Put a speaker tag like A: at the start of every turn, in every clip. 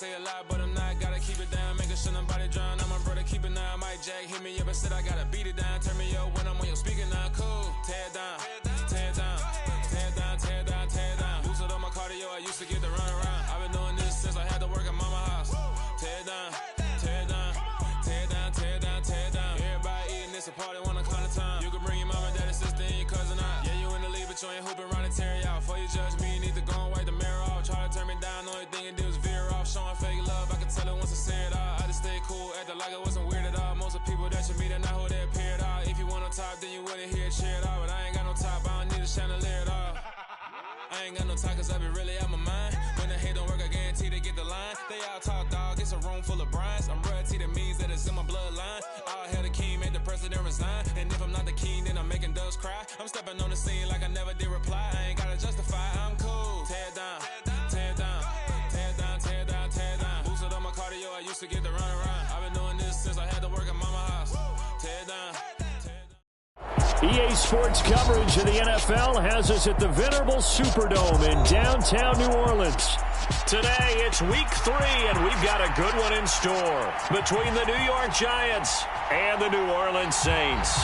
A: say a lot, but I'm not. Gotta keep it down, making sure nobody drown. I'm my brother, keep it down. Mike Jack hit me up and said I gotta beat it down. Turn me up when I'm on your speaker now. Cool, tear it down, tear it down, tear it down, tear it down, tear it down. Lose it on my cardio, I used to get the run around. I've been doing this since I had to work at mama house. Tear it down, tear it down, tear it down, tear it down, tear it down. Everybody eating this a party, one o'clock of time. You can bring your mama, daddy, sister, and your cousin out. Yeah, you in the league, but you ain't hooping around and tear you out. Before you judge me, you need to go and wipe the mirror off. Try to turn me down, only thing it did was veer off. Showing fake love, I can tell it once I say it all. I just stay cool, acting like it wasn't weird at all. Most of the people that you meet are not who they appear at all. If you want on top, then you wouldn't hear it cheer at all. But I ain't got no top, I don't need a chandelier at all. I ain't got no time, cause I be really out my mind. When the hate don't work, I guarantee they get the line. They all talk, dog, it's a room full of Bryans. I'm royalty, that means that it's in my bloodline. All hell the king, made the president resign. And if I'm not the king, then I'm making doves cry. I'm stepping on the scene like I never did reply. I ain't gotta justify, I'm cool. Tear it down, tear it down, tear it down, tear it down, tear it down. Boosted on my cardio, I used to get the run around. I've been doing this since I had to work at mama house. Tear it down.
B: EA Sports coverage of the NFL has us at the venerable Superdome in downtown New Orleans. Today, it's week 3, and we've got a good one in store between the New York Giants and the New Orleans Saints.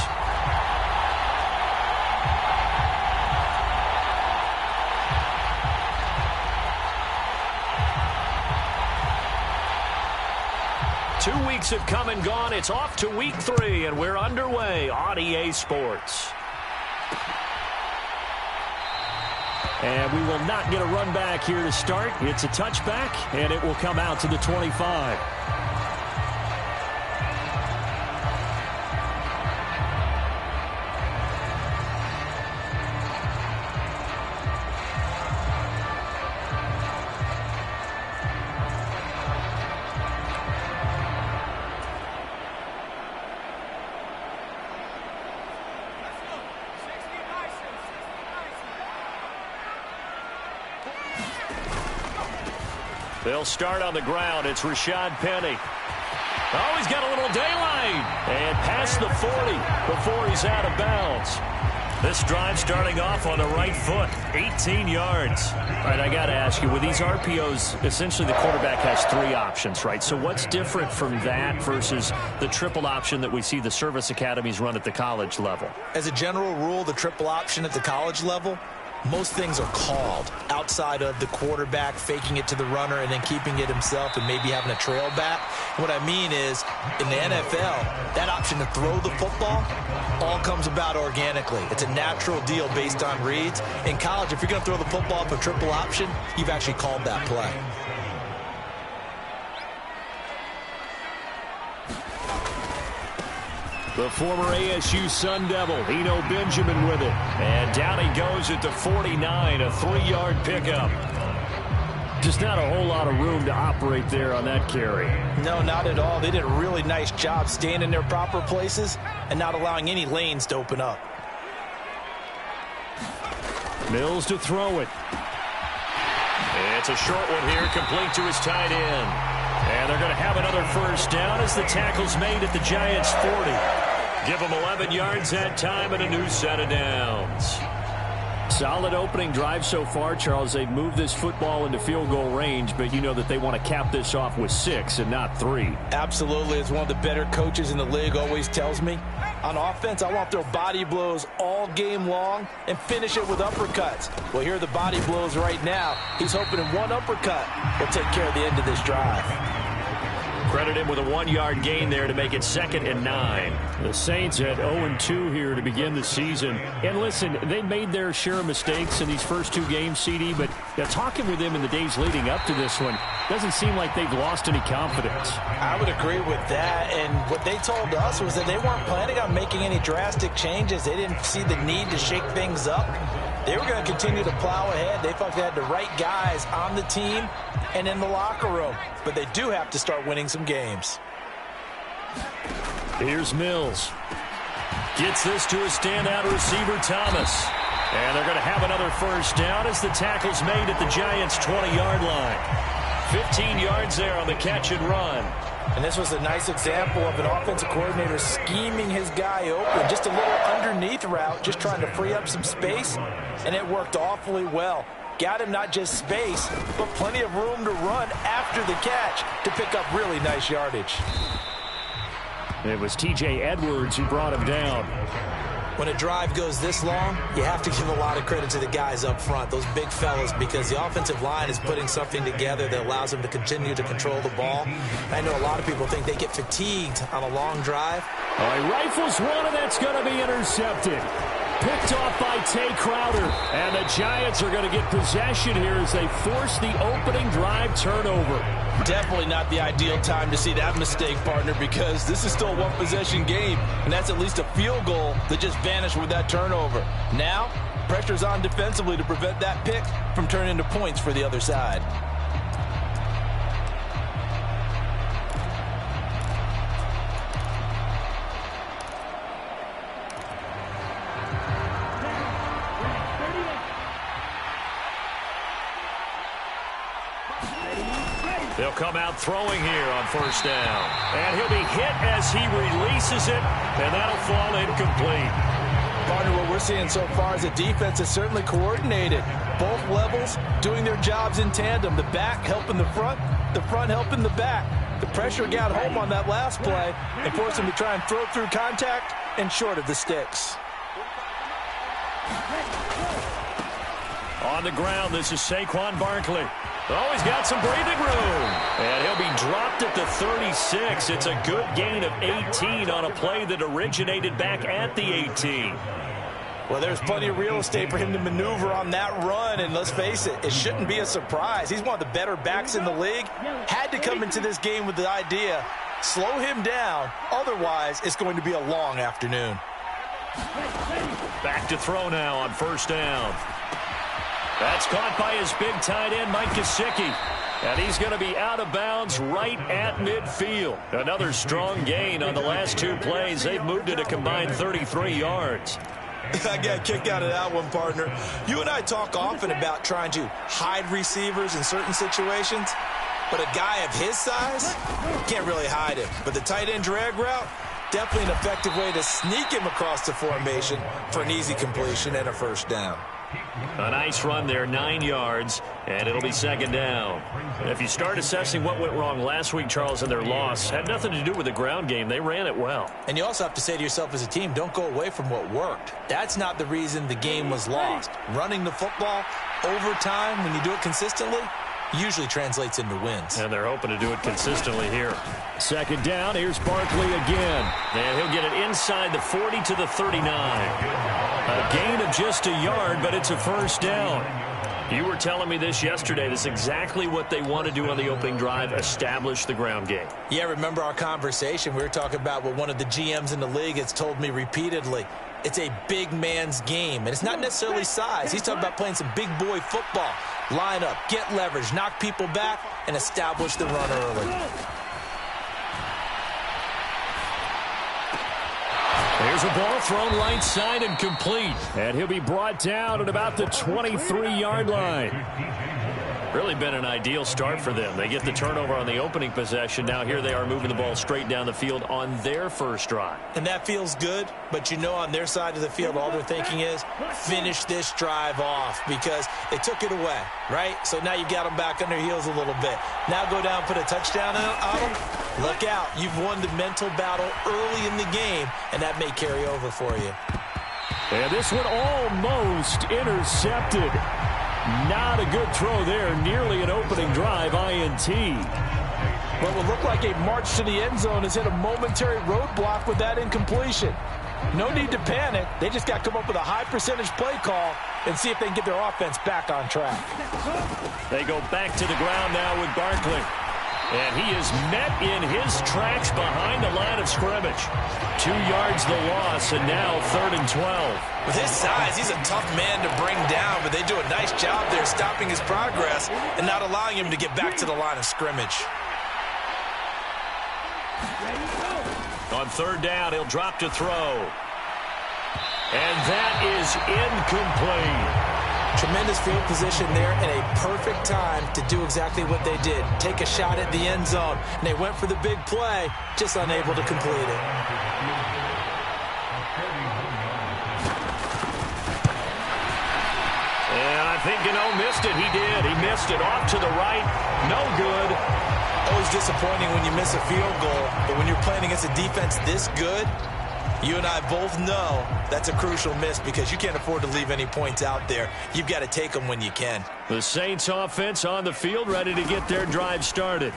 B: Two weeks have come and gone. It's off to week 3, and we're underway on EA Sports. And we will not get a run back here to start. It's a touchback, and it will come out to the 25. They'll start on the ground. It's Rashad Penny. Oh, he's got a little daylight. And past the 40 before he's out of bounds. This drive starting off on the right foot. 18 yards. All right, I got to ask you, with these RPOs, essentially the quarterback has 3 options, right? So what's different from that versus the triple option that we see the service academies run at the college level?
C: As a general rule, the triple option at the college level, most things are called outside of the quarterback faking it to the runner and then keeping it himself and maybe having a trail back. What I mean is, in the NFL, that option to throw the football all comes about organically. It's a natural deal based on reads. In college, if you're going to throw the football for triple option, you've actually called that play.
B: The former ASU Sun Devil, Eno Benjamin with it. And down he goes at the 49, a 3-yard pickup. Just not a whole lot of room to operate there on that carry.
C: No, not at all. They did a really nice job staying in their proper places and not allowing any lanes to open up.
B: Mills to throw it. It's a short one here, complete to his tight end. And they're going to have another first down as the tackle's made at the Giants' 40. Give them 11 yards that time and a new set of downs. Solid opening drive so far, Charles. They've moved this football into field goal range, but you know that they want to cap this off with 6 and not 3.
C: Absolutely. As one of the better coaches in the league always tells me, on offense, I want to throw body blows all game long and finish it with uppercuts. Well, here are the body blows right now. He's hoping in one uppercut will take care of the end of this drive.
B: Credit him with a 1-yard gain there to make it 2nd and 9. The Saints at 0-2 here to begin the season. And listen, they made their share of mistakes in these first 2 games, CD, but talking with them in the days leading up to this one, doesn't seem like they've lost any confidence.
C: I would agree with that, and what they told us was that they weren't planning on making any drastic changes. They didn't see the need to shake things up. They were going to continue to plow ahead. They thought they had the right guys on the team and in the locker room, but they do have to start winning some games.
B: Here's Mills. Gets this to a standout receiver, Thomas. And they're going to have another first down as the tackle's made at the Giants' 20-yard line. 15 yards there on the catch and run.
C: And this was a nice example of an offensive coordinator scheming his guy open. Just a little underneath route, just trying to free up some space, and it worked awfully well. got him not just space, but plenty of room to run after the catch to pick up really nice yardage.
B: It was T.J. Edwards who brought him down.
C: When a drive goes this long, you have to give a lot of credit to the guys up front, those big fellas, because the offensive line is putting something together that allows them to continue to control the ball. I know a lot of people think they get fatigued on a long drive.
B: He rifles one, and that's going to be intercepted. Picked off by Tay Crowder. And the Giants are going to get possession here as they force the opening drive turnover.
C: Definitely not the ideal time to see that mistake, partner, because this is still a one-possession game, and that's at least a field goal that just vanished with that turnover. Now, pressure's on defensively to prevent that pick from turning into points for the other side.
B: They'll come out throwing here on first down. And he'll be hit as he releases it, and that'll fall incomplete.
C: Partner, what we're seeing so far is the defense is certainly coordinated. Both levels doing their jobs in tandem. The back helping the front helping the back. The pressure got home on that last play and forced him to try and throw through contact and short of the sticks.
B: On the ground, this is Saquon Barkley. Oh, he's got some breathing room. And he'll be dropped at the 36. It's a good gain of 18 on a play that originated back at the 18.
C: Well, there's plenty of real estate for him to maneuver on that run, and let's face it, it shouldn't be a surprise. He's one of the better backs in the league. Had to come into this game with the idea, slow him down, otherwise it's going to be a long afternoon.
B: Back to throw now on first down. That's caught by his big tight end, Mike Gesicki. And he's going to be out of bounds right at midfield. Another strong gain on the last two plays. They've moved it a combined 33 yards.
C: I got a kick out of that one, partner. You and I talk often about trying to hide receivers in certain situations, but a guy of his size can't really hide him. But the tight end drag route, definitely an effective way to sneak him across the formation for an easy completion and a first down.
B: A nice run there, 9 yards, and it'll be second down. And if you start assessing what went wrong last week, Charles, in their loss, had nothing to do with the ground game. They ran it well.
C: And you also have to say to yourself as a team, don't go away from what worked. That's not the reason the game was lost. Running the football over time, when you do it consistently, usually translates into wins.
B: And they're hoping to do it consistently here. Second down, here's Barkley again. And he'll get it inside the 40 to the 39. A gain of just a yard, but it's a first down. You were telling me this yesterday. This is exactly what they want to do on the opening drive, establish the ground game.
C: Yeah, remember our conversation? We were talking about what one of the GMs in the league has told me repeatedly. It's a big man's game, and it's not necessarily size. He's talking about playing some big boy football. Line up, get leverage, knock people back, and establish the run early.
B: There's a ball thrown right side and complete. And he'll be brought down at about the 23-yard line. Really been an ideal start for them. They get the turnover on the opening possession. Now here they are moving the ball straight down the field on their first drive.
C: And that feels good, but you know on their side of the field all they're thinking is finish this drive off because they took it away, right? So now you got them back on their heels a little bit. Now go down, put a touchdown on them. Look out. You've won the mental battle early in the game, and that may carry over for you.
B: And this one almost intercepted. Not a good throw there. Nearly an opening drive INT.
C: What will look like a march to the end zone has hit a momentary roadblock with that incompletion. No need to panic. They just got to come up with a high percentage play call and see if they can get their offense back on track.
B: They go back to the ground now with Barkley. And he is met in his tracks behind the line of scrimmage. 2 yards the loss, and now 3rd and 12.
C: With his size, he's a tough man to bring down, but they do a nice job there stopping his progress and not allowing him to get back to the line of scrimmage.
B: On 3rd down, he'll drop to throw. And that is incomplete.
C: Tremendous field position there and a perfect time to do exactly what they did. Take a shot at the end zone. And they went for the big play, just unable to complete it.
B: And I think Gano missed it. He did. He missed it off to the right. No good.
C: Always disappointing when you miss a field goal, but when you're playing against a defense this good, you and I both know that's a crucial miss because you can't afford to leave any points out there. You've got to take them when you can.
B: The Saints offense on the field, ready to get their drive started.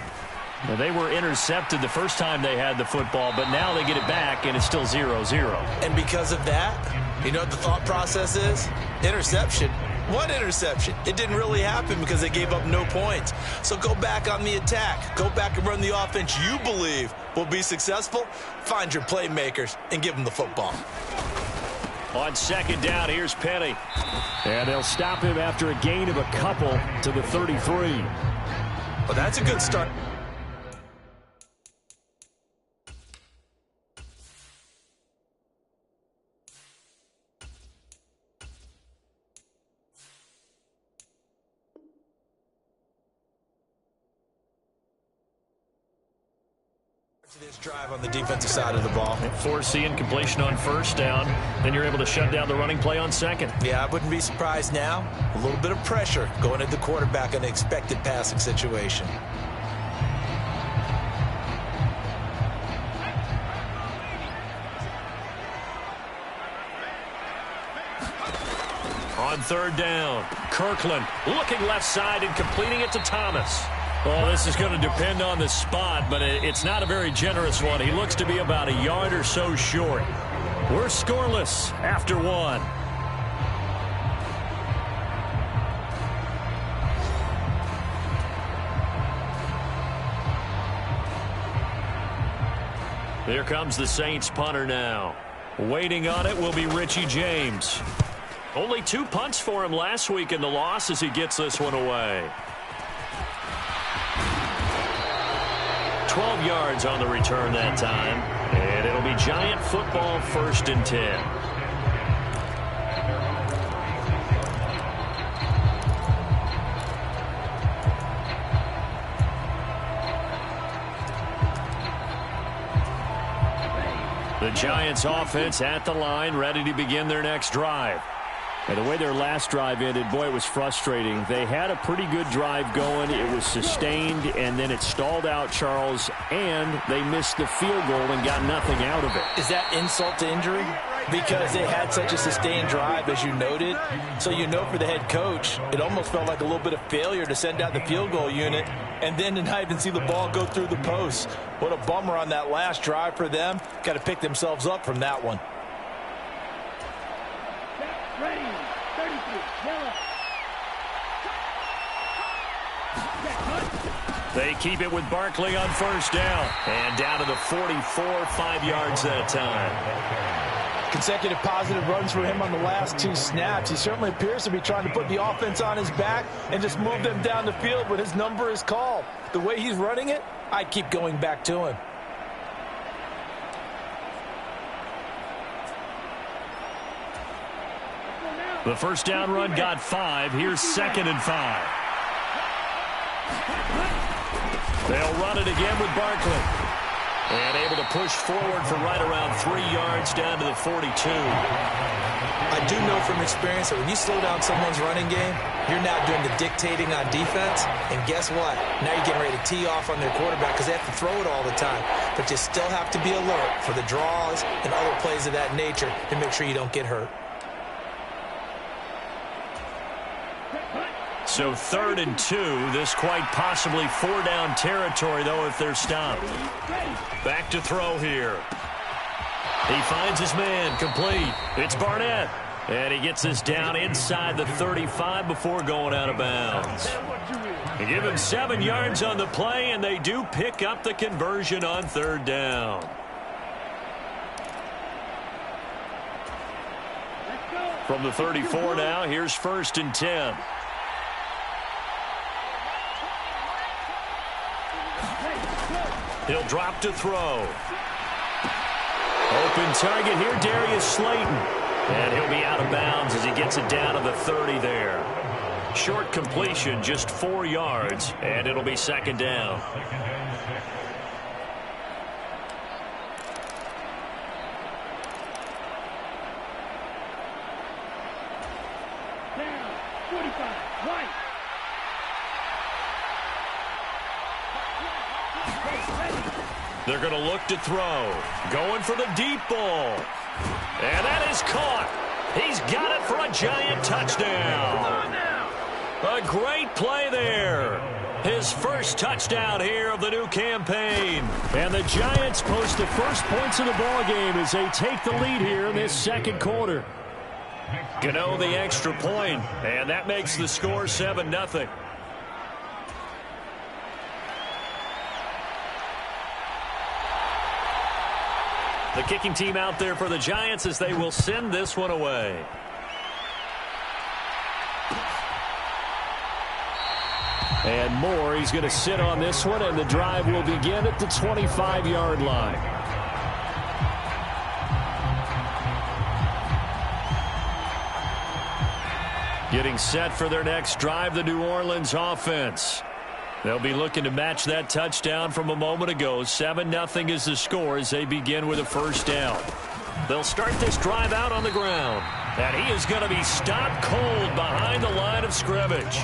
B: Now, they were intercepted the first time they had the football, but now they get it back, and it's still 0-0.
C: And because of that, you know what the thought process is? Interception. What interception? It didn't really happen because they gave up no points. So go back on the attack. Go back and run the offense you believe will be successful. Find your playmakers and give them the football.
B: On second down, here's Penny. And they'll stop him after a gain of a couple to the 33.
C: Well, that's a good start. This drive on the defensive side of the ball.
B: Force incompletion on first down. Then you're able to shut down the running play on second.
C: Yeah, I wouldn't be surprised now. A little bit of pressure going at the quarterback in an expected passing situation.
B: On third down, Kirkland looking left side and completing it to Thomas. Well, this is going to depend on the spot, but it's not a very generous one. He looks to be about a yard or so short. We're scoreless after one. Here comes the Saints punter now. Waiting on it will be Richie James. Only 2 punts for him last week in the loss as he gets this one away. 12 yards on the return that time. And it'll be Giant football, 1st and 10. The Giants offense at the line, ready to begin their next drive. And the way their last drive ended, boy, it was frustrating. They had a pretty good drive going. It was sustained, and then it stalled out, Charles, and they missed the field goal and got nothing out of it.
C: Is that insult to injury? Because they had such a sustained drive, as you noted. So you know for the head coach, it almost felt like a little bit of failure to send out the field goal unit and then to not even see the ball go through the post. What a bummer on that last drive for them. Got to pick themselves up from that one.
B: They keep it with Barkley on first down. And down to the 44, 5 yards that time.
C: Consecutive positive runs for him on the last 2 snaps. He certainly appears to be trying to put the offense on his back and just move them down the field when his number is called. The way he's running it, I'd keep going back to him.
B: The first down run got 5. Here's 2nd and 5. They'll run it again with Barkley. And able to push forward for right around 3 yards down to the 42.
C: I do know from experience that when you slow down someone's running game, you're now doing the dictating on defense. And guess what? Now you're getting ready to tee off on their quarterback because they have to throw it all the time. But you still have to be alert for the draws and other plays of that nature to make sure you don't get hurt.
B: So 3rd and 2, this quite possibly 4-down territory, though, if they're stopped. Back to throw here. He finds his man, complete. It's Barnett. And he gets this down inside the 35 before going out of bounds. They give him 7 yards on the play, and they do pick up the conversion on 3rd down. From the 34 now, here's 1st and 10. He'll drop to throw. Open target here, Darius Slayton. And he'll be out of bounds as he gets it down to the 30 there. Short completion, just 4 yards, and it'll be 2nd down. They're going to look to throw. Going for the deep ball. And that is caught. He's got it for a Giant touchdown. A great play there. His first touchdown here of the new campaign. And the Giants post the first points of the ballgame as they take the lead here in this second quarter. Gano the extra point, and that makes the score 7-0. The kicking team out there for the Giants as they will send this one away. And Moore, he's going to sit on this one, and the drive will begin at the 25-yard line. Getting set for their next drive, the New Orleans offense. They'll be looking to match that touchdown from a moment ago. 7-0 is the score as they begin with a first down. They'll start this drive out on the ground. And he is going to be stopped cold behind the line of scrimmage.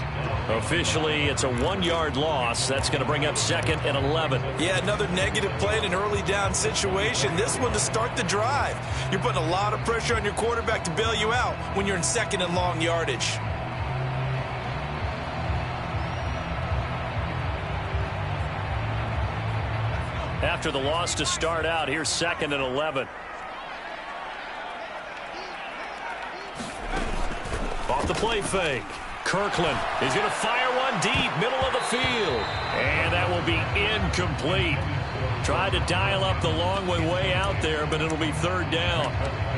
B: Officially, it's a 1-yard loss. That's going to bring up 2nd and 11.
C: Yeah, another negative play in an early down situation. This one to start the drive. You're putting a lot of pressure on your quarterback to bail you out when you're in 2nd and long yardage.
B: After the loss to start out, here's 2nd and 11. Off the play fake. Kirkland is going to fire one deep, middle of the field. And that will be incomplete. Tried to dial up the long way out there, but it'll be 3rd down.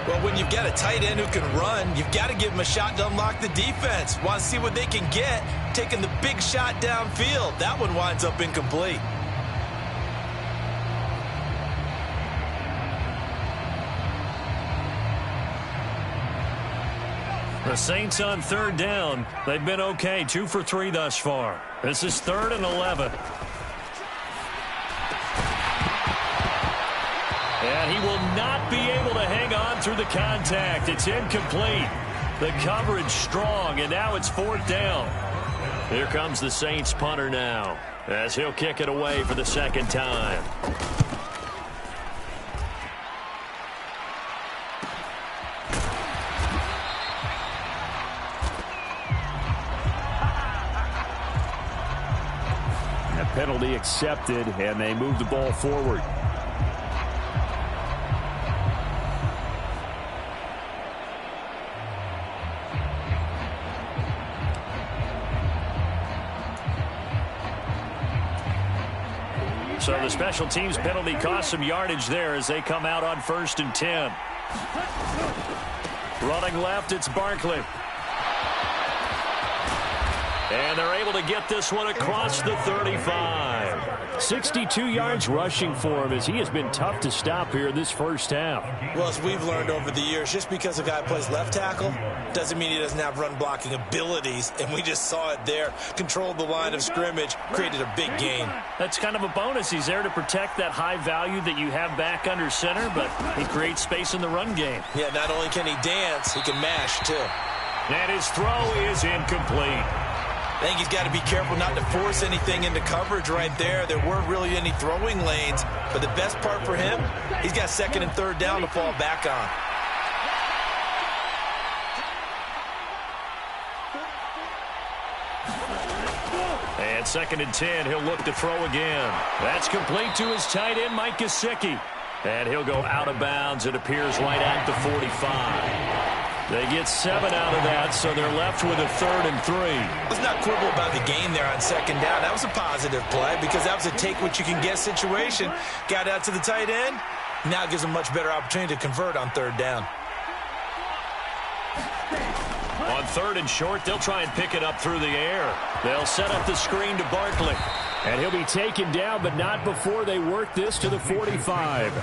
C: Well, when you've got a tight end who can run, you've got to give him a shot to unlock the defense. Want to see what they can get, taking the big shot downfield. That one winds up incomplete.
B: The Saints on 3rd down. They've been okay, 2 for 3 thus far. This is 3rd and 11. And he will not be able to hang on through the contact. It's incomplete. The coverage strong, and now it's 4th down. Here comes the Saints punter now, as he'll kick it away for the 2nd time. Penalty accepted, and they move the ball forward. So the special teams penalty cost some yardage there as they come out on 1st and 10. Running left, it's Barkley. And they're able to get this one across the 35. 62 yards rushing for him as he has been tough to stop here this first half.
C: Well, as we've learned over the years, just because a guy plays left tackle doesn't mean he doesn't have run blocking abilities. And we just saw it there. Controlled the line of scrimmage, created a big gain.
B: That's kind of a bonus. He's there to protect that high value that you have back under center, but he creates space in the run game.
C: Yeah, not only can he dance, he can mash too.
B: And his throw is incomplete.
C: I think he's got to be careful not to force anything into coverage right there. There weren't really any throwing lanes, but the best part for him, he's got 2nd and 3rd down to fall back on.
B: And 2nd and 10, he'll look to throw again. That's complete to his tight end, Mike Gesicki. And he'll go out of bounds, it appears, right at the 45. They get 7 out of that, so they're left with a 3rd and 3.
C: Let's not quibble about the gain there on 2nd down. That was a positive play because that was a take-what-you-can-get situation. Got out to the tight end. Now gives him a much better opportunity to convert on 3rd down.
B: On 3rd and short, they'll try and pick it up through the air. They'll set up the screen to Barkley. And he'll be taken down, but not before they work this to the 45.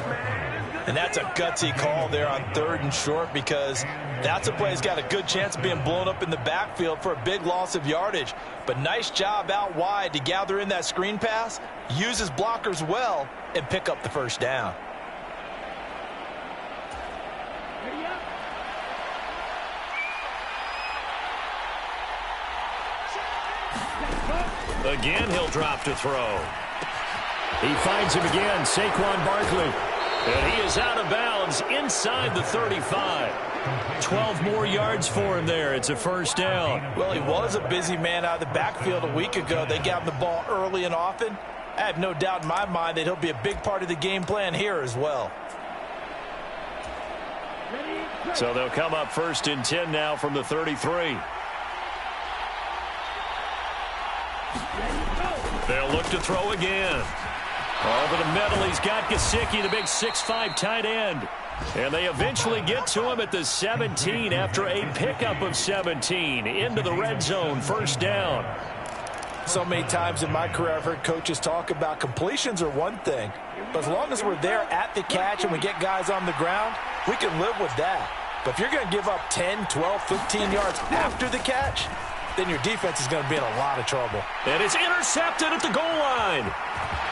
C: And that's a gutsy call there on 3rd and short because that's a play that's got a good chance of being blown up in the backfield for a big loss of yardage. But nice job out wide to gather in that screen pass, use his blockers well, and pick up the 1st down.
B: Again, he'll drop to throw. He finds him again, Saquon Barkley. And he is out of bounds inside the 35. 12 more yards for him there. It's a first down.
C: Well, he was a busy man out of the backfield a week ago. They got him the ball early and often. I have no doubt in my mind that he'll be a big part of the game plan here as well.
B: So they'll come up 1st and 10 now from the 33. They'll look to throw again. Over the middle, he's got Gesicki, the big 6'5" tight end. And they eventually get to him at the 17 after a pickup of 17. Into the red zone, first down.
C: So many times in my career I've heard coaches talk about completions are one thing. But as long as we're there at the catch and we get guys on the ground, we can live with that. But if you're going to give up 10, 12, 15 yards after the catch, then your defense is going to be in a lot of trouble.
B: And it's intercepted at the goal line.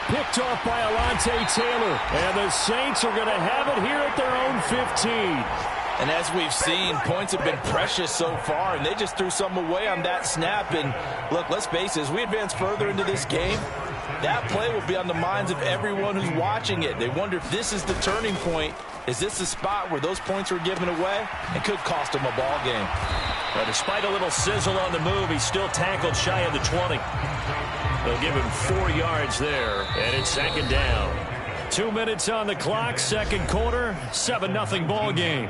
B: Picked off by Alontae Taylor. And the Saints are going to have it here at their own 15.
C: And as we've seen, points have been precious so far, and they just threw some away on that snap. And look, let's face it, as we advance further into this game, that play will be on the minds of everyone who's watching it. They wonder if this is the turning point. Is this the spot where those points were given away? It could cost them a ball game.
B: But despite a little sizzle on the move, he's still tackled shy of the 20. They'll give him 4 yards there, and it's second down. 2 minutes on the clock, second quarter, 7-0 ball game.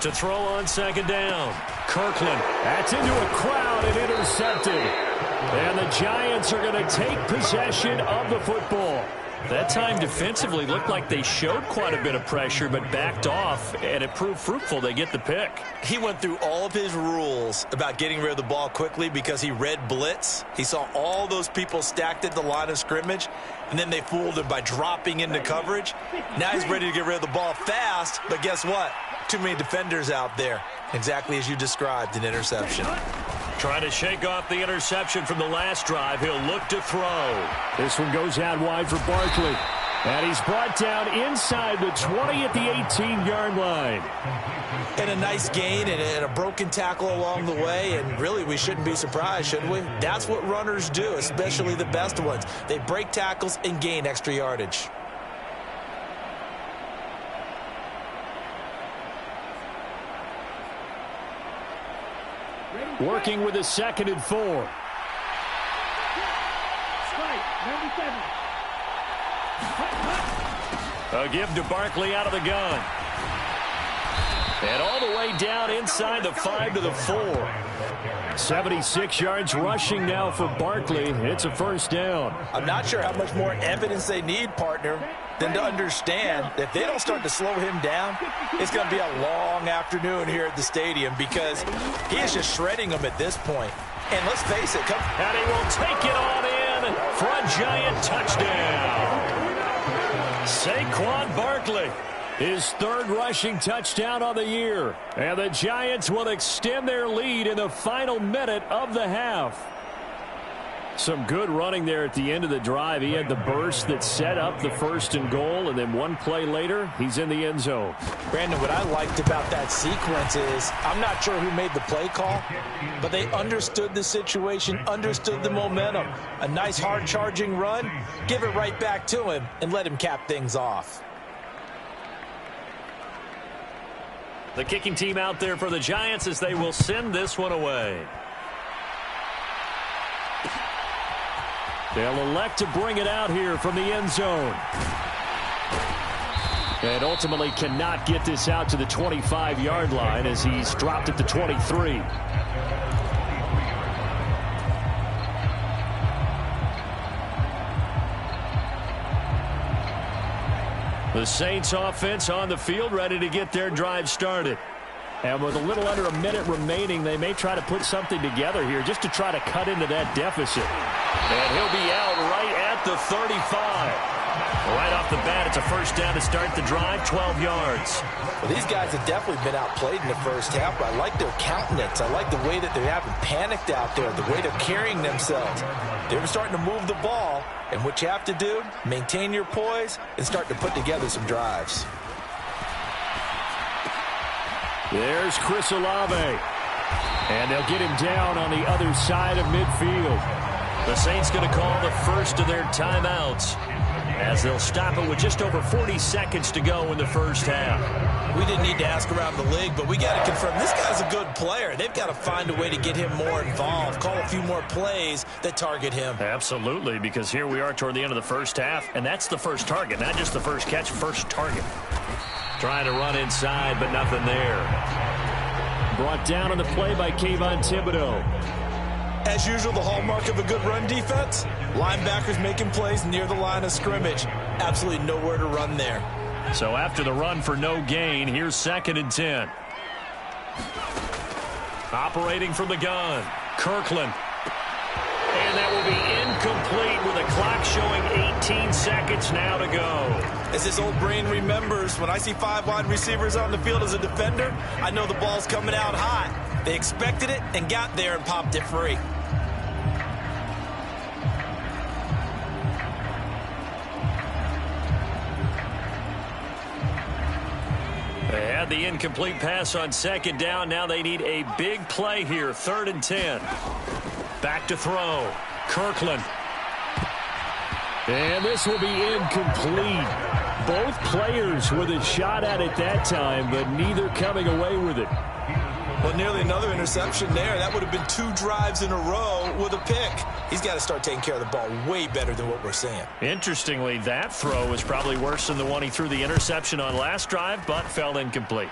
B: To throw on second down. Kirkland. That's into a crowd and intercepted. And the Giants are going to take possession of the football. That time defensively looked like they showed quite a bit of pressure but backed off, and it proved fruitful. They get the pick.
C: He went through all of his rules about getting rid of the ball quickly because he read blitz. He saw all those people stacked at the line of scrimmage, and then they fooled him by dropping into coverage. Now he's ready to get rid of the ball fast, but guess what? Too many defenders out there. Exactly as you described, an interception.
B: Trying to shake off the interception from the last drive. He'll look to throw. This one goes out wide for Barkley. And he's brought down inside the 20 at the 18-yard line.
C: And a nice gain and a broken tackle along the way. And really, we shouldn't be surprised, should we? That's what runners do, especially the best ones. They break tackles and gain extra yardage.
B: Working with a 2nd and 4. A give to Barkley out of the gun. And all the way down inside the 5 to the 4. 76 yards rushing now for Barkley. It's a first down.
C: I'm not sure how much more evidence they need, partner, than to understand that if they don't start to slow him down, it's going to be a long afternoon here at the stadium because he is just shredding them at this point. And let's face it,
B: and he will take it on in for a Giant touchdown. Saquon Barkley, his 3rd rushing touchdown on the year. And the Giants will extend their lead in the final minute of the half. Some good running there at the end of the drive. He had the burst that set up the 1st and goal, and then one play later, he's in the end zone.
C: Brandon, what I liked about that sequence is I'm not sure who made the play call, but they understood the situation, understood the momentum. A nice hard-charging run, give it right back to him, and let him cap things off.
B: The kicking team out there for the Giants as they will send this one away. They'll elect to bring it out here from the end zone. And ultimately cannot get this out to the 25-yard line as he's dropped at the 23. The Saints offense on the field ready to get their drive started. And with a little under a minute remaining, they may try to put something together here just to try to cut into that deficit. And he'll be out right at the 35. Right off the bat, it's a first down to start the drive, 12 yards.
C: Well, these guys have definitely been outplayed in the first half, but I like their countenance. I like the way that they haven't panicked out there, the way they're carrying themselves. They're starting to move the ball, and what you have to do, maintain your poise and start to put together some drives.
B: There's Chris Olave. And they'll get him down on the other side of midfield. The Saints going to call the first of their timeouts as they'll stop it with just over 40 seconds to go in the first half.
C: We didn't need to ask around the league, but we got to confirm this guy's a good player. They've got to find a way to get him more involved, call a few more plays that target him.
B: Absolutely, because here we are toward the end of the first half, and that's the first target, not just the first catch, first target. Trying to run inside, but nothing there. Brought down on the play by Kayvon Thibodeau.
C: As usual, the hallmark of a good run defense, linebackers making plays near the line of scrimmage. Absolutely nowhere to run there.
B: So after the run for no gain, here's 2nd and 10. Operating from the gun, Kirkland. And that will be incomplete with a clock showing 18 seconds now to go.
C: As his old brain remembers, when I see 5 wide receivers on the field as a defender, I know the ball's coming out hot. They expected it and got there and popped it free.
B: They had the incomplete pass on 2nd down. Now they need a big play here. 3rd and 10. Back to throw. Kirkland. And this will be incomplete. Both players with a shot at it that time, but neither coming away with it.
C: Well, nearly another interception there. That would have been 2 drives in a row with a pick. He's got to start taking care of the ball way better than what we're seeing.
B: Interestingly, that throw was probably worse than the one he threw the interception on last drive, but fell incomplete.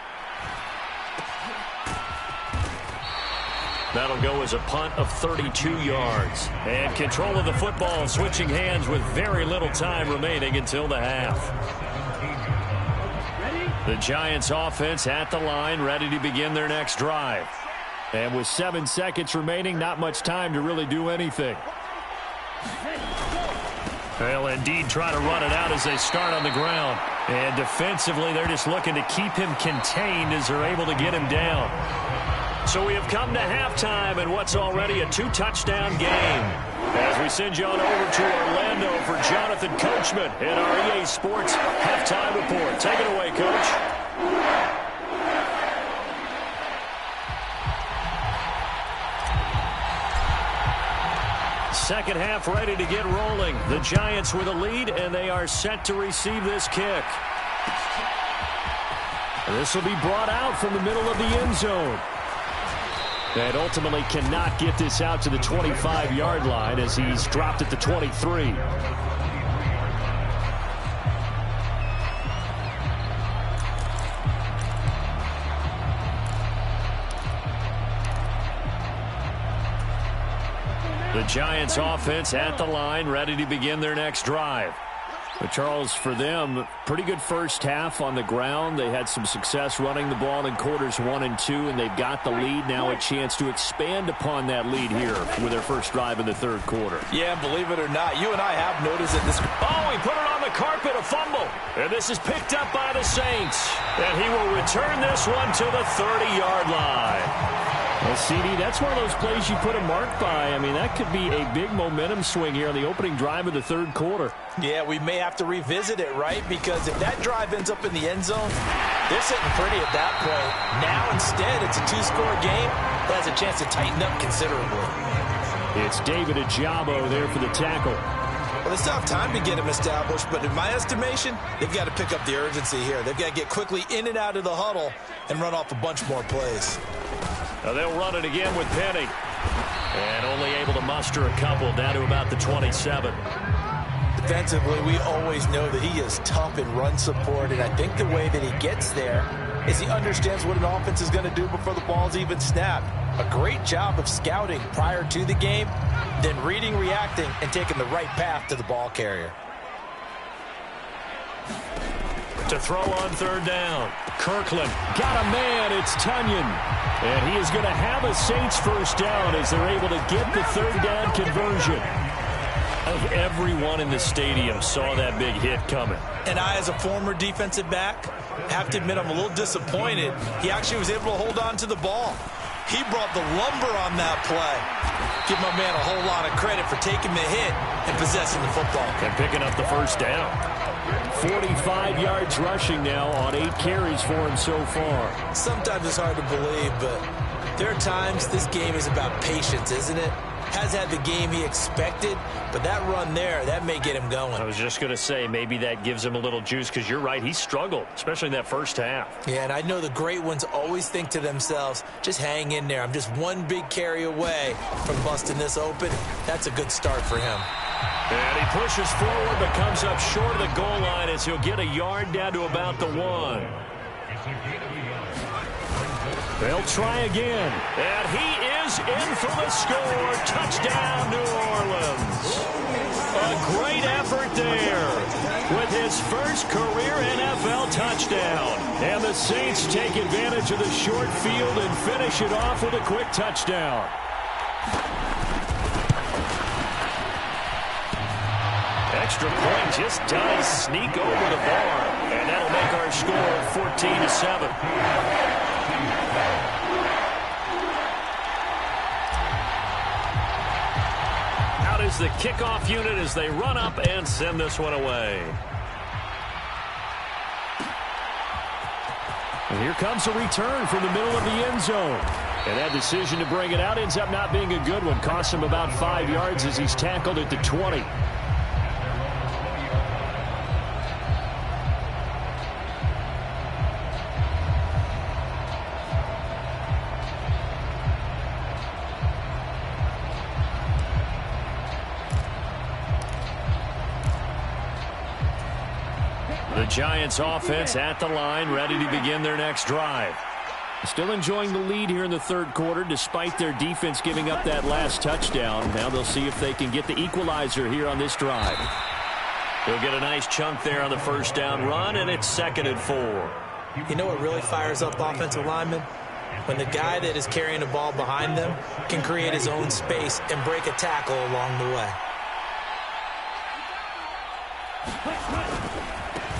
B: That'll go as a punt of 32 yards. And control of the football switching hands with very little time remaining until the half. The Giants offense at the line, ready to begin their next drive. And with 7 seconds remaining, not much time to really do anything. They'll indeed try to run it out as they start on the ground. And defensively, they're just looking to keep him contained as they're able to get him down. So we have come to halftime in what's already a 2-touchdown game. As we send you on over to Orlando for Jonathan Coachman in our EA Sports Halftime Report. Take it away, Coach. Second half ready to get rolling. The Giants with a lead, and they are set to receive this kick. This will be brought out from the middle of the end zone. And ultimately cannot get this out to the 25-yard line as he's dropped at the 23. The Giants offense at the line, ready to begin their next drive. But Charles, for them, pretty good first half on the ground. They had some success running the ball in quarters 1 and 2, and they've got the lead. Now a chance to expand upon that lead here with their first drive in the third quarter.
C: Yeah, believe it or not, you and I have noticed that this...
B: Oh, he put it on the carpet, a fumble. And this is picked up by the Saints. And he will return this one to the 30-yard line. Well, CD, that's one of those plays you put a mark by. I mean, that could be a big momentum swing here on the opening drive of the third quarter.
C: Yeah, we may have to revisit it, right? Because if that drive ends up in the end zone, they're sitting pretty at that point. Now, instead, it's a 2-score game that has a chance to tighten up considerably.
B: It's David Ajabo there for the tackle.
C: Well, they still have time to get him established, but in my estimation, they've got to pick up the urgency here. They've got to get quickly in and out of the huddle and run off a bunch more plays.
B: Now they'll run it again with Penny. And only able to muster a couple down to about the 27.
C: Defensively, we always know that he is tough in run support, and I think the way that he gets there is he understands what an offense is going to do before the ball's even snapped. A great job of scouting prior to the game, then reading, reacting, and taking the right path to the ball carrier.
B: To throw on third down. Kirkland got a man. It's Tunyon. And he is going to have a Saints first down as they're able to get the third down conversion. I think everyone in the stadium saw that big hit coming.
C: And I, as a former defensive back, have to admit I'm a little disappointed. He actually was able to hold on to the ball. He brought the lumber on that play. Give my man a whole lot of credit for taking the hit and possessing the football.
B: And picking up the first down. 45 yards rushing now on 8 carries for him so far.
C: Sometimes it's hard to believe, but there are times this game is about patience, isn't it? Has had the game he expected, but that run there, that may get him going.
B: I was just going to say, maybe that gives him a little juice, because you're right, he struggled, especially in that first half.
C: Yeah, and I know the great ones always think to themselves, just hang in there. I'm just one big carry away from busting this open. That's a good start for him.
B: And he pushes forward, but comes up short of the goal line as he'll get a yard down to about the 1. They'll try again. And he is in for the score. Touchdown, New Orleans. A great effort there with his first career NFL touchdown. And the Saints take advantage of the short field and finish it off with a quick touchdown. Extra point just does sneak over the bar. And that'll make our score 14-7. Out is the kickoff unit as they run up and send this one away. And here comes a return from the middle of the end zone. And that decision to bring it out ends up not being a good one. Costs him about 5 yards as he's tackled at the 20. The Giants offense at the line, ready to begin their next drive. Still enjoying the lead here in the third quarter, despite their defense giving up that last touchdown. Now they'll see if they can get the equalizer here on this drive. They'll get a nice chunk there on the first down run, and it's 2nd and 4.
C: You know what really fires up offensive linemen? When the guy that is carrying the ball behind them can create his own space and break a tackle along the way.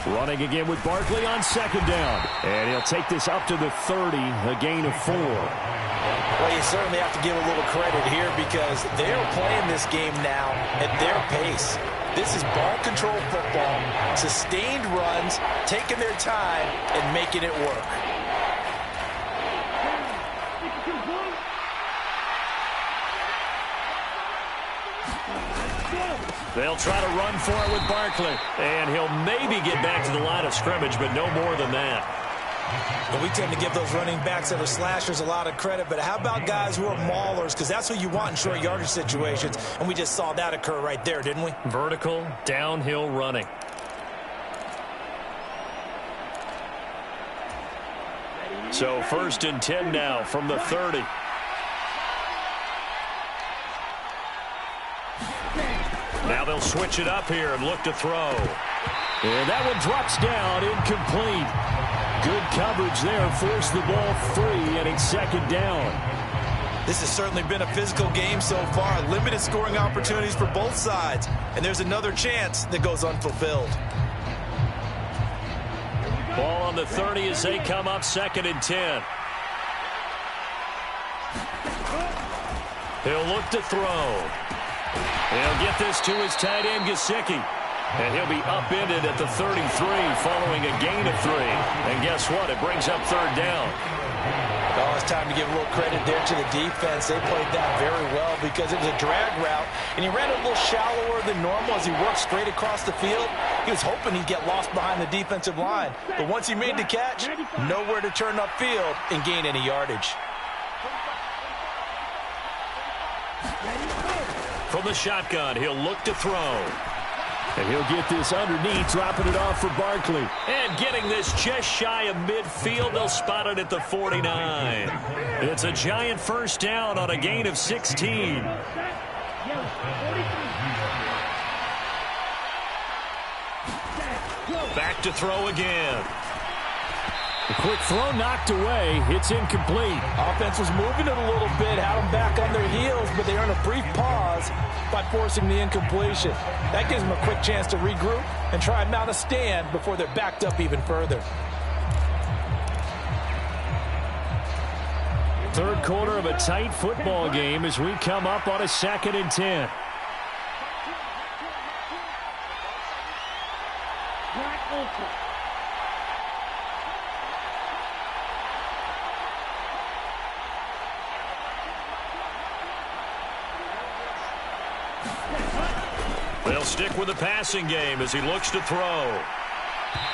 B: Running again with Barkley on 2nd down. And he'll take this up to the 30, a gain of 4.
C: Well, you certainly have to give a little credit here because they're playing this game now at their pace. This is ball control football, sustained runs, taking their time and making it work.
B: They'll try to run for it with Barkley. And he'll maybe get back to the line of scrimmage, but no more than that.
C: But we tend to give those running backs that are slashers a lot of credit. But how about guys who are maulers? Because that's what you want in short yardage situations. And we just saw that occur right there, didn't we?
B: Vertical, downhill running. So 1st and 10 now from the 30. Now they'll switch it up here and look to throw. And that one drops down, incomplete. Good coverage there, forced the ball free, and it's 2nd down.
C: This has certainly been a physical game so far. Limited scoring opportunities for both sides. And there's another chance that goes unfulfilled.
B: Ball on the 30 as they come up 2nd and 10. He'll look to throw. He'll get this to his tight end, Gesicki. And he'll be upended at the 33 following a gain of 3. And guess what? It brings up 3rd down.
C: Oh, it's time to give a little credit there to the defense. They played that very well because it was a drag route. And he ran a little shallower than normal as he worked straight across the field. He was hoping he'd get lost behind the defensive line. But once he made the catch, nowhere to turn upfield and gain any yardage.
B: From the shotgun, he'll look to throw. And he'll get this underneath, dropping it off for Barkley. And getting this just shy of midfield, they'll spot it at the 49. It's a Giant first down on a gain of 16. Back to throw again. The quick throw knocked away. It's incomplete.
C: Offense was moving it a little bit, had them back on their heels, but they earned a brief pause by forcing the incompletion. That gives them a quick chance to regroup and try and mount a stand before they're backed up even further.
B: Third quarter of a tight football game as we come up on a 2nd and 10. They'll stick with the passing game as he looks to throw.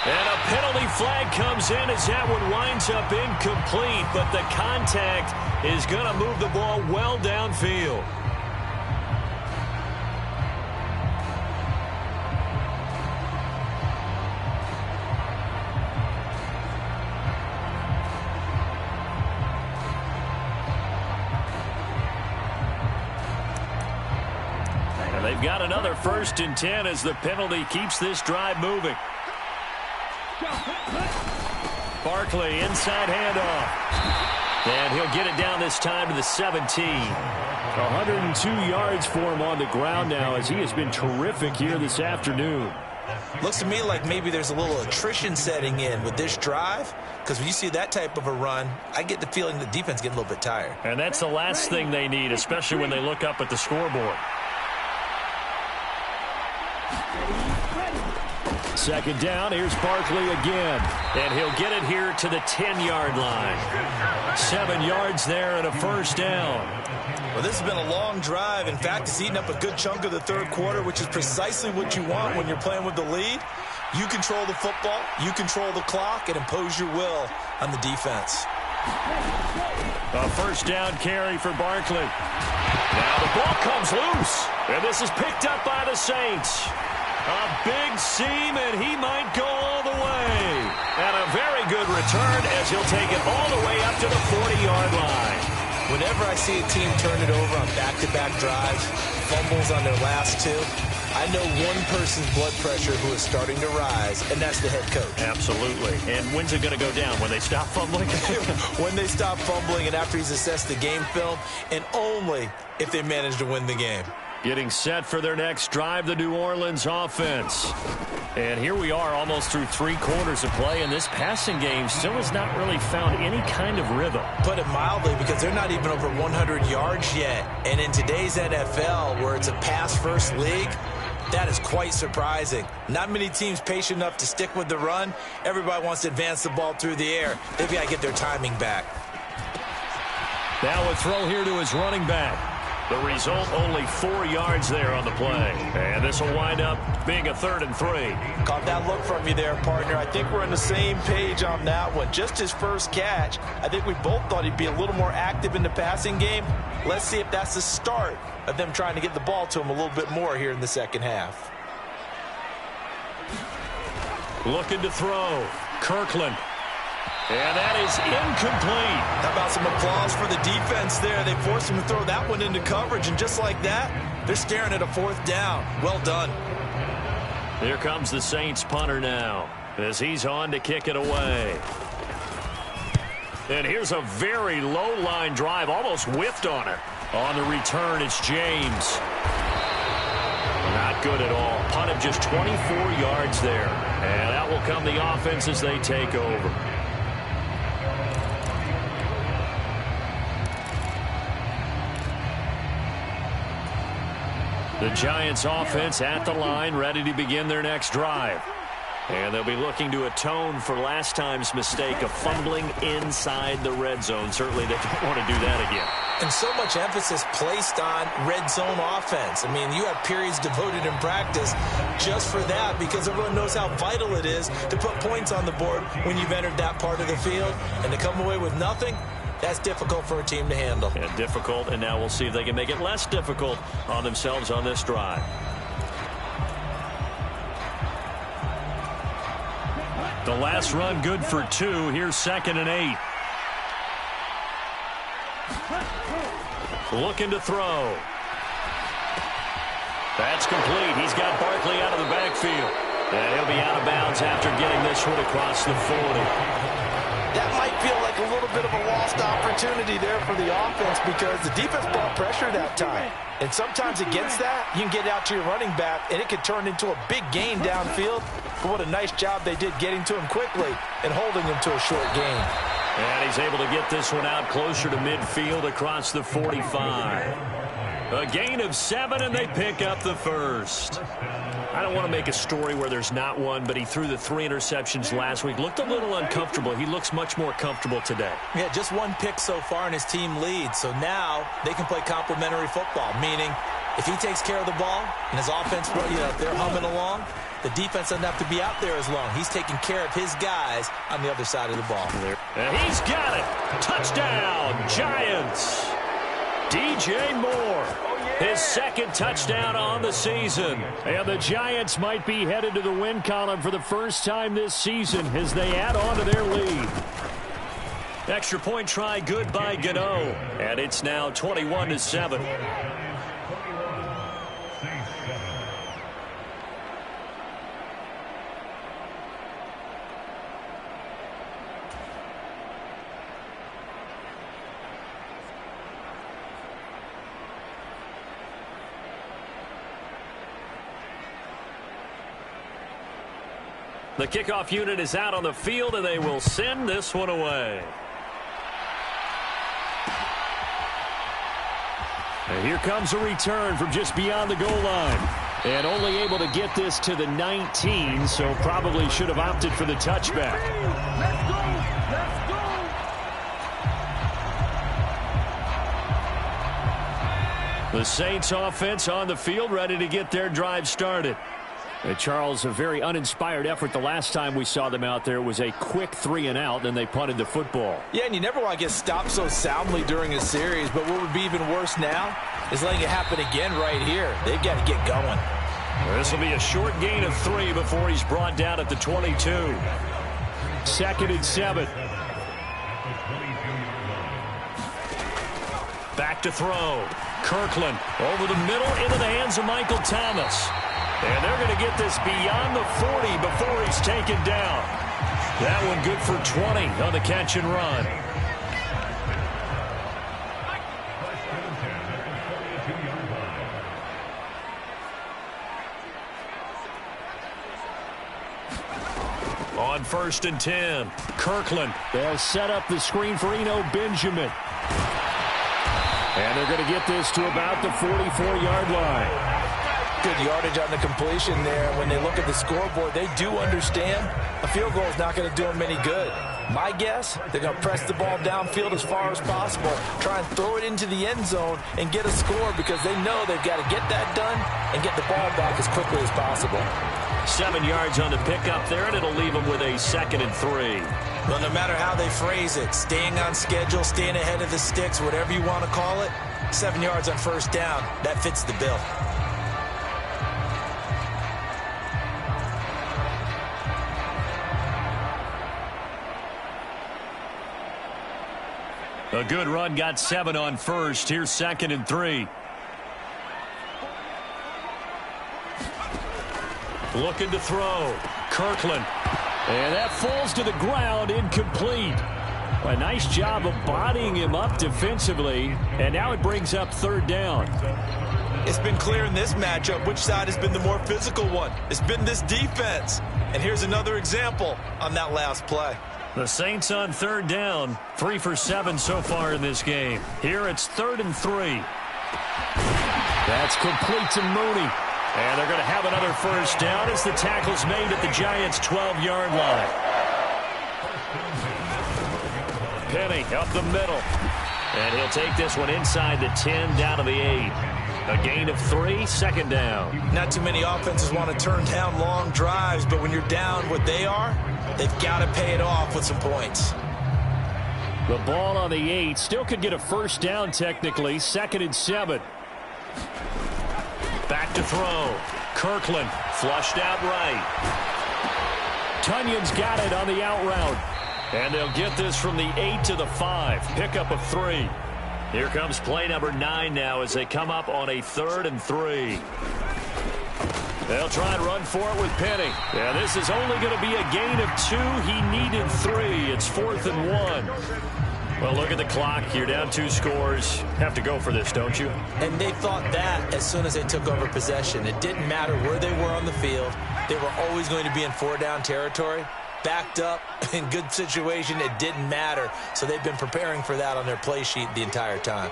B: And a penalty flag comes in as that one winds up incomplete, but the contact is going to move the ball well downfield. And they've got another 1st and 10 as the penalty keeps this drive moving. Barkley, inside handoff. And he'll get it down this time to the 17. 102 yards for him on the ground now as he has been terrific here this afternoon.
C: Looks to me like maybe there's a little attrition setting in with this drive, because when you see that type of a run, I get the feeling the defense getting a little bit tired.
B: And that's the last thing they need, especially when they look up at the scoreboard. 2nd down, here's Barkley again. And he'll get it here to the 10-yard line. 7 yards there and a 1st down.
C: Well, this has been a long drive. In fact, it's eaten up a good chunk of the 3rd quarter, which is precisely what you want when you're playing with the lead. You control the football, you control the clock, and impose your will on the defense.
B: A 1st down carry for Barkley. Now the ball comes loose, and this is picked up by the Saints. A big seam, and he might go all the way. And a very good return as he'll take it all the way up to the 40-yard line.
C: Whenever I see a team turn it over on back-to-back drives, fumbles on their last 2, I know one person's blood pressure who is starting to rise, and that's the head coach.
B: Absolutely. And when's it going to go down? When they stop fumbling?
C: When they stop fumbling and after he's assessed the game film, and only if they manage to win the game.
B: Getting set for their next drive, the New Orleans offense. And here we are almost through 3 quarters of play, and this passing game still has not really found any kind of rhythm.
C: Put it mildly, because they're not even over 100 yards yet. And in today's NFL, where it's a pass-first league, that is quite surprising. Not many teams patient enough to stick with the run. Everybody wants to advance the ball through the air. They've got to get their timing back.
B: Now a throw here to his running back. The result, only 4 yards there on the play. And this will wind up being a 3rd and 3.
C: Caught that look from you there, partner. I think we're on the same page on that one. Just his first catch. I think we both thought he'd be a little more active in the passing game. Let's see if that's the start of them trying to get the ball to him a little bit more here in the 2nd half.
B: Looking to throw. Kirkland. And that is incomplete.
C: How about some applause for the defense there? They forced him to throw that one into coverage, and just like that, they're staring at a 4th down. Well done.
B: Here comes the Saints punter now as he's on to kick it away. And here's a very low-line drive, almost whiffed on it. On the return, it's James. Not good at all. Punt of just 24 yards there. And out will come the offense as they take over. The Giants offense at the line, ready to begin their next drive. And they'll be looking to atone for last time's mistake of fumbling inside the red zone. Certainly they don't want to do that again.
C: And so much emphasis placed on red zone offense. I mean, you have periods devoted in practice just for that, because everyone knows how vital it is to put points on the board when you've entered that part of the field. And to come away with nothing, that's difficult for a team to handle.
B: And difficult, and now we'll see if they can make it less difficult on themselves on this drive. The last run good for 2. Here's 2nd and 8. Looking to throw. That's complete. He's got Barkley out of the backfield. And he'll be out of bounds after getting this one across the 40.
C: that might feel like a little bit of a lost opportunity there for the offense because the defense brought pressure that time. And sometimes against that, you can get out to your running back, and it could turn into a big gain downfield. But what a nice job they did getting to him quickly and holding him to a short gain.
B: And he's able to get this one out closer to midfield across the 45. A gain of 7, and they pick up the first. I don't want to make a story where there's not one, but he threw the 3 interceptions last week. Looked a little uncomfortable. He looks much more comfortable today.
C: Yeah, just 1 pick so far, and his team leads. So now they can play complementary football, meaning if he takes care of the ball and his offense, if they're humming along, the defense doesn't have to be out there as long. He's taking care of his guys on the other side of the ball.
B: And he's got it. Touchdown, Giants. DJ Moore, his 2nd touchdown on the season. And the Giants might be headed to the win column for the first time this season as they add on to their lead. Extra point try good by Gano. And it's now 21-7. The kickoff unit is out on the field, and they will send this one away. And here comes a return from just beyond the goal line. And only able to get this to the 19, so probably should have opted for the touchback.
D: Let's go! Let's go!
B: The Saints offense on the field, ready to get their drive started. Charles, a very uninspired effort the last time we saw them out there. It was a quick 3 and out, and they punted the football.
C: Yeah, and you never want to get stopped so soundly during a series, but what would be even worse now is letting it happen again right here. They've got to get going.
B: This will be a short gain of 3 before he's brought down at the 22. 2nd and 7. Back to throw. Kirkland over the middle into the hands of Michael Thomas. And they're going to get this beyond the 40 before he's taken down. That one good for 20 on the catch and run. On 1st and 10, Kirkland. They'll set up the screen for Eno Benjamin. And they're going to get this to about the 44-yard line.
C: Good yardage on the completion there. When they look at the scoreboard, they do understand a field goal is not going to do them any good. My guess, they're going to press the ball downfield as far as possible, try and throw it into the end zone and get a score because they know they've got to get that done and get the ball back as quickly as possible.
B: 7 yards on the pickup there, and it'll leave them with a 2nd and 3.
C: Well, no matter how they phrase it, staying on schedule, staying ahead of the sticks, whatever you want to call it, 7 yards on 1st down, that fits the bill.
B: A good run, got 7 on 1st. Here's 2nd and 3. Looking to throw. Kirkland. And that falls to the ground, incomplete. A nice job of bodying him up defensively. And now it brings up 3rd down.
C: It's been clear in this matchup which side has been the more physical one. It's been this defense. And here's another example on that last play.
B: The Saints on 3rd down, 3 for 7 so far in this game. Here it's 3rd and 3. That's complete to Mooney. And they're going to have another 1st down as the tackle's made at the Giants' 12-yard line. Penny up the middle. And he'll take this one inside the 10 down to the 8. A gain of 3, 2nd down.
C: Not too many offenses want to turn down long drives, but when you're down what they are, they've got to pay it off with some points.
B: The ball on the 8 still could get a 1st down technically. 2nd and 7. Back to throw. Kirkland flushed out right. Tunyon's got it on the out route. And they'll get this from the 8 to the 5. Pickup of 3. Here comes play number 9 now as they come up on a 3rd and 3. They'll try and run for it with Penny. Yeah, this is only going to be a gain of 2. He needed 3. It's 4th and 1. Well, look at the clock. You're down 2 scores. Have to go for this, don't you?
C: And they thought that as soon as they took over possession. It didn't matter where they were on the field. They were always going to be in 4-down territory. Backed up, in good situation, it didn't matter. So they've been preparing for that on their play sheet the entire time.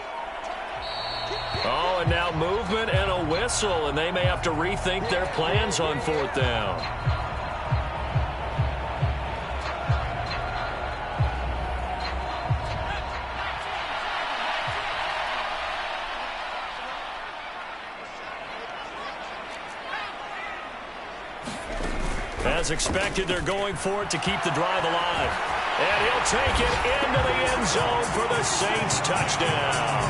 B: Oh, and now movement and a whistle, and they may have to rethink their plans on 4th down. As expected, they're going for it to keep the drive alive. And he'll take it into the end zone for the Saints touchdown.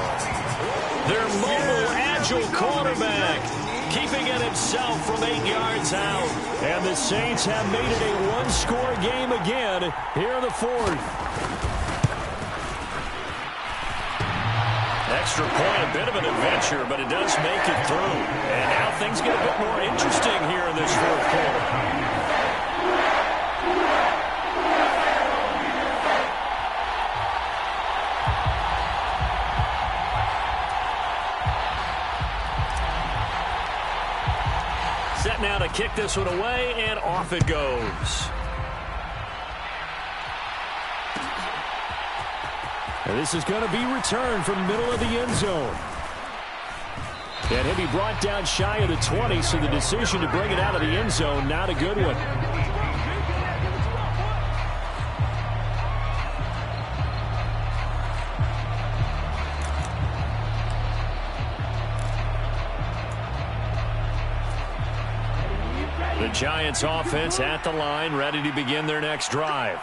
B: Their mobile, agile quarterback keeping it himself from 8 yards out. And the Saints have made it a 1-score game again here in the 4th. Extra point, a bit of an adventure, but it does make it through. And now things get a bit more interesting here in this 4th quarter. Set now to kick this one away, and off it goes. And this is going to be returned from the middle of the end zone. And he'll be brought down shy of the 20, so the decision to bring it out of the end zone, not a good one. The Giants offense at the line, ready to begin their next drive.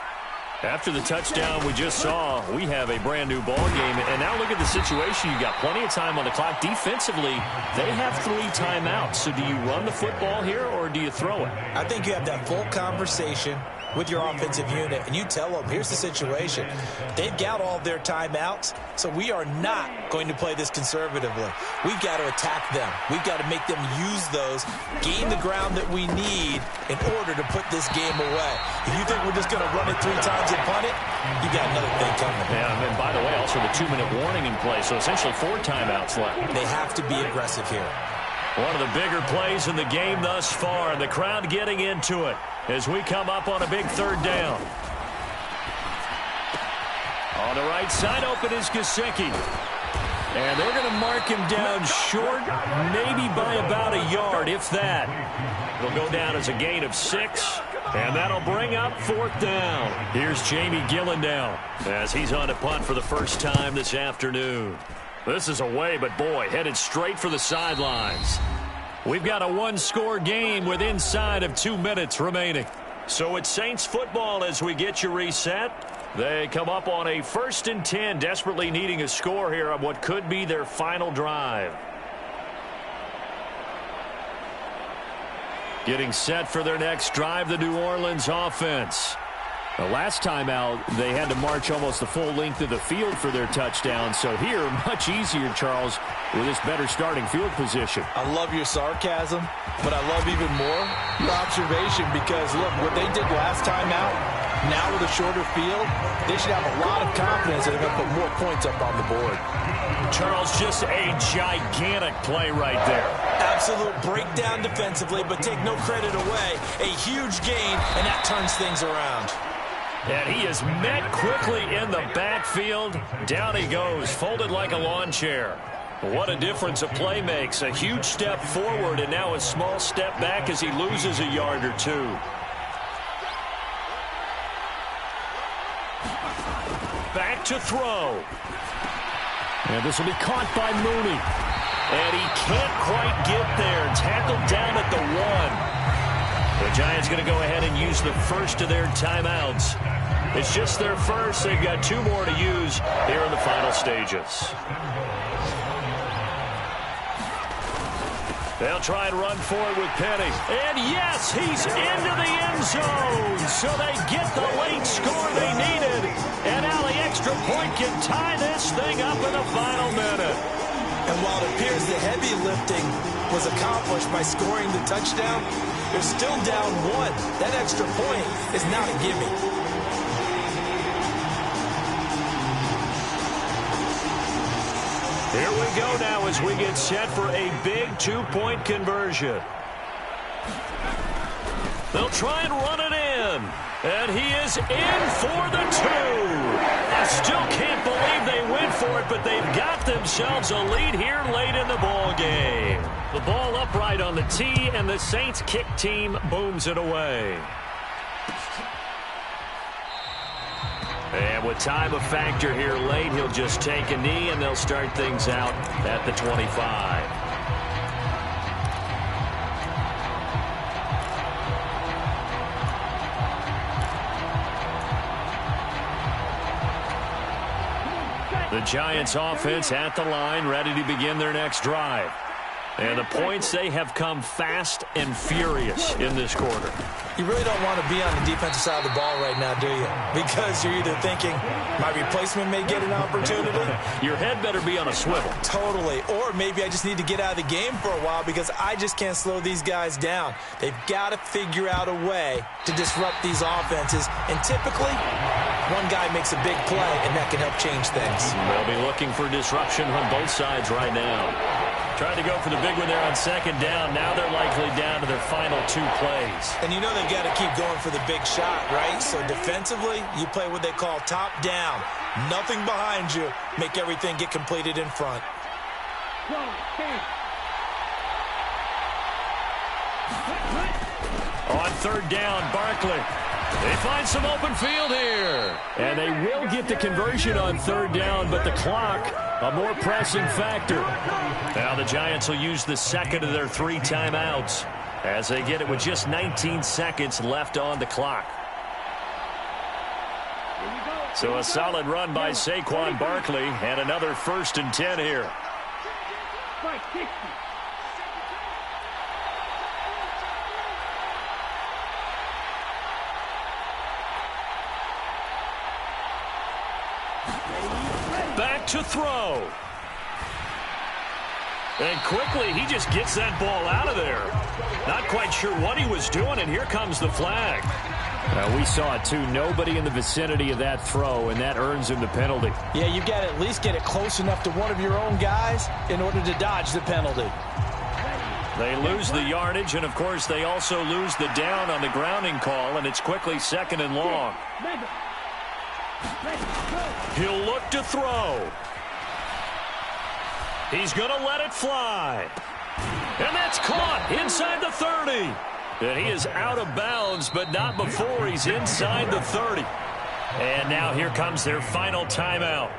B: After the touchdown we just saw, we have a brand new ball game. And now look at the situation. You got plenty of time on the clock. Defensively, they have 3 timeouts. So do you run the football here or do you throw it?
C: I think you have that full conversation with your offensive unit, and you tell them, here's the situation. They've got all their timeouts, so we are not going to play this conservatively. We've got to attack them. We've got to make them use those, gain the ground that we need in order to put this game away. If you think we're just going to run it 3 times and punt it, you got another thing coming.
B: Yeah, and by the way, also the 2-minute warning in play, so essentially 4 timeouts left.
C: They have to be aggressive here.
B: One of the bigger plays in the game thus far, and the crowd getting into it as we come up on a big 3rd down. On the right side, open is Gesicki. And they're going to mark him down short, maybe by about a yard, if that. It'll go down as a gain of 6, and that'll bring up 4th down. Here's Jamie Gillen now as he's on to punt for the first time this afternoon. This is away, but boy, headed straight for the sidelines. We've got a 1-score game with inside of 2 minutes remaining. So it's Saints football as we get you reset. They come up on a 1st and 10, desperately needing a score here on what could be their final drive. Getting set for their next drive, the New Orleans offense. The last time out, they had to march almost the full length of the field for their touchdown. So here, much easier, Charles, with this better starting field position.
C: I love your sarcasm, but I love even more your observation because, look, what they did last time out, now with a shorter field, they should have a lot of confidence that they're going to put more points up on the board.
B: Charles, just a gigantic play right there.
C: Absolute breakdown defensively, but take no credit away. A huge gain, and that turns things around.
B: And he is met quickly in the backfield. Down he goes, folded like a lawn chair. What a difference a play makes. A huge step forward and now a small step back as he loses a yard or 2. Back to throw. And this will be caught by Mooney. And he can't quite get there. Tackled down at the 1. The Giants going to go ahead and use the first of their timeouts. It's just their first. They've got 2 more to use here in the final stages. They'll try and run for it with Penny. And yes, he's into the end zone. So they get the late score they needed. And now the extra point can tie this thing up in the final minute.
C: And while it appears the heavy lifting was accomplished by scoring the touchdown, they're still down 1. That extra point is not a gimme.
B: Here we go now as we get set for a big 2-point conversion. They'll try and run it in. And he is in for the 2. I still can't believe they went for it, but they've got themselves a lead here late in the ball game. The ball upright on the tee, and the Saints kick team booms it away. And with time a factor here late, he'll just take a knee, and they'll start things out at the 25. The Giants offense at the line, ready to begin their next drive. And the points, they have come fast and furious in this quarter.
C: You really don't want to be on the defensive side of the ball right now, do you? Because you're either thinking, my replacement may get an opportunity.
B: Your head better be on a swivel.
C: Totally. Or maybe I just need to get out of the game for a while because I just can't slow these guys down. They've got to figure out a way to disrupt these offenses. And typically, one guy makes a big play, and that can help change things.
B: They'll be looking for disruption on both sides right now. Tried to go for the big one there on second down. Now they're likely down to their final 2 plays.
C: And you know they've got to keep going for the big shot, right? So defensively, you play what they call top down. Nothing behind you. Make everything get completed in front.
B: On third down, Barkley. They find some open field here. And they will get the conversion on third down, but the clock, a more pressing factor. Now the Giants will use the second of their 3 timeouts as they get it with just 19 seconds left on the clock. So a solid run by Saquon Barkley and another 1st and 10 here. Back to throw. And quickly, he just gets that ball out of there. Not quite sure what he was doing, and here comes the flag. We saw it, too. Nobody in the vicinity of that throw, and that earns him the penalty.
C: Yeah, you've got to at least get it close enough to one of your own guys in order to dodge the penalty.
B: They lose the yardage, and, of course, they also lose the down on the grounding call, and it's quickly 2nd and long. He'll look to throw. He's going to let it fly. And that's caught inside the 30. And he is out of bounds, but not before he's inside the 30. And now here comes their final timeout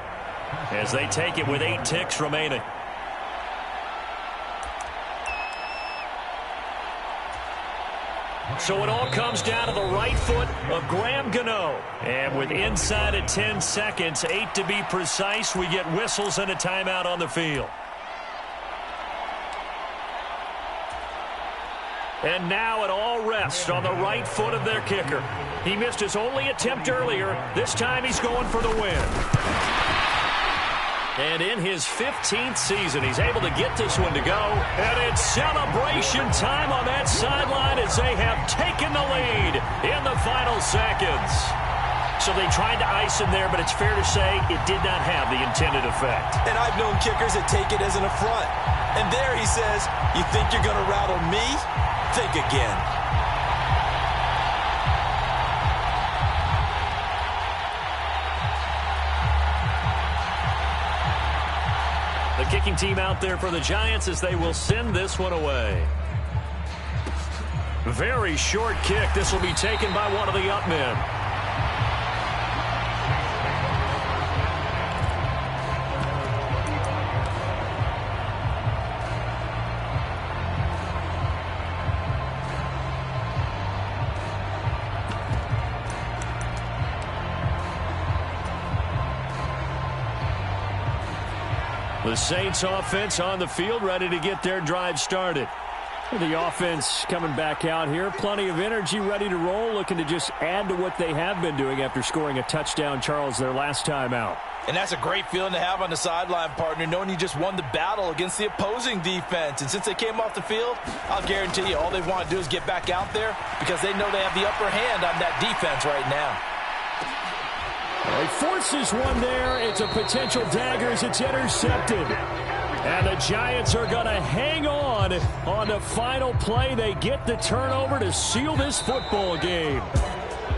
B: as they take it with 8 ticks remaining. So it all comes down to the right foot of Graham Gano. And with inside of 10 seconds, 8 to be precise, we get whistles and a timeout on the field. And now it all rests on the right foot of their kicker. He missed his only attempt earlier. This time he's going for the win. And in his 15th season, he's able to get this one to go. And it's celebration time on that sideline as they have taken the lead in the final seconds. So they tried to ice him there, but it's fair to say it did not have the intended effect.
C: And I've known kickers that take it as an affront. And there he says, you think you're going to rattle me? Think again.
B: The kicking team out there for the Giants as they will send this one away. Very short kick. This will be taken by one of the up men. The Saints offense on the field ready to get their drive started. The offense coming back out here. Plenty of energy, ready to roll, looking to just add to what they have been doing after scoring a touchdown, Charles, their last time out.
C: And that's a great feeling to have on the sideline, partner, knowing you just won the battle against the opposing defense. And since they came off the field, I'll guarantee you all they want to do is get back out there because they know they have the upper hand on that defense right now.
B: He forces one there. It's a potential dagger as it's intercepted. And the Giants are going to hang on the final play. They get the turnover to seal this football game.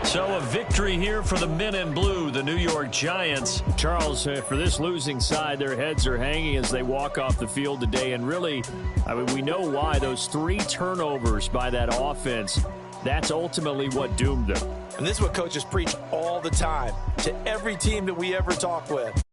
B: So a victory here for the men in blue, the New York Giants. Charles, for this losing side, their heads are hanging as they walk off the field today. And really, I mean, we know why. Those 3 turnovers by that offense, that's ultimately what doomed them.
C: And this is what coaches preach all the time to every team that we ever talk with.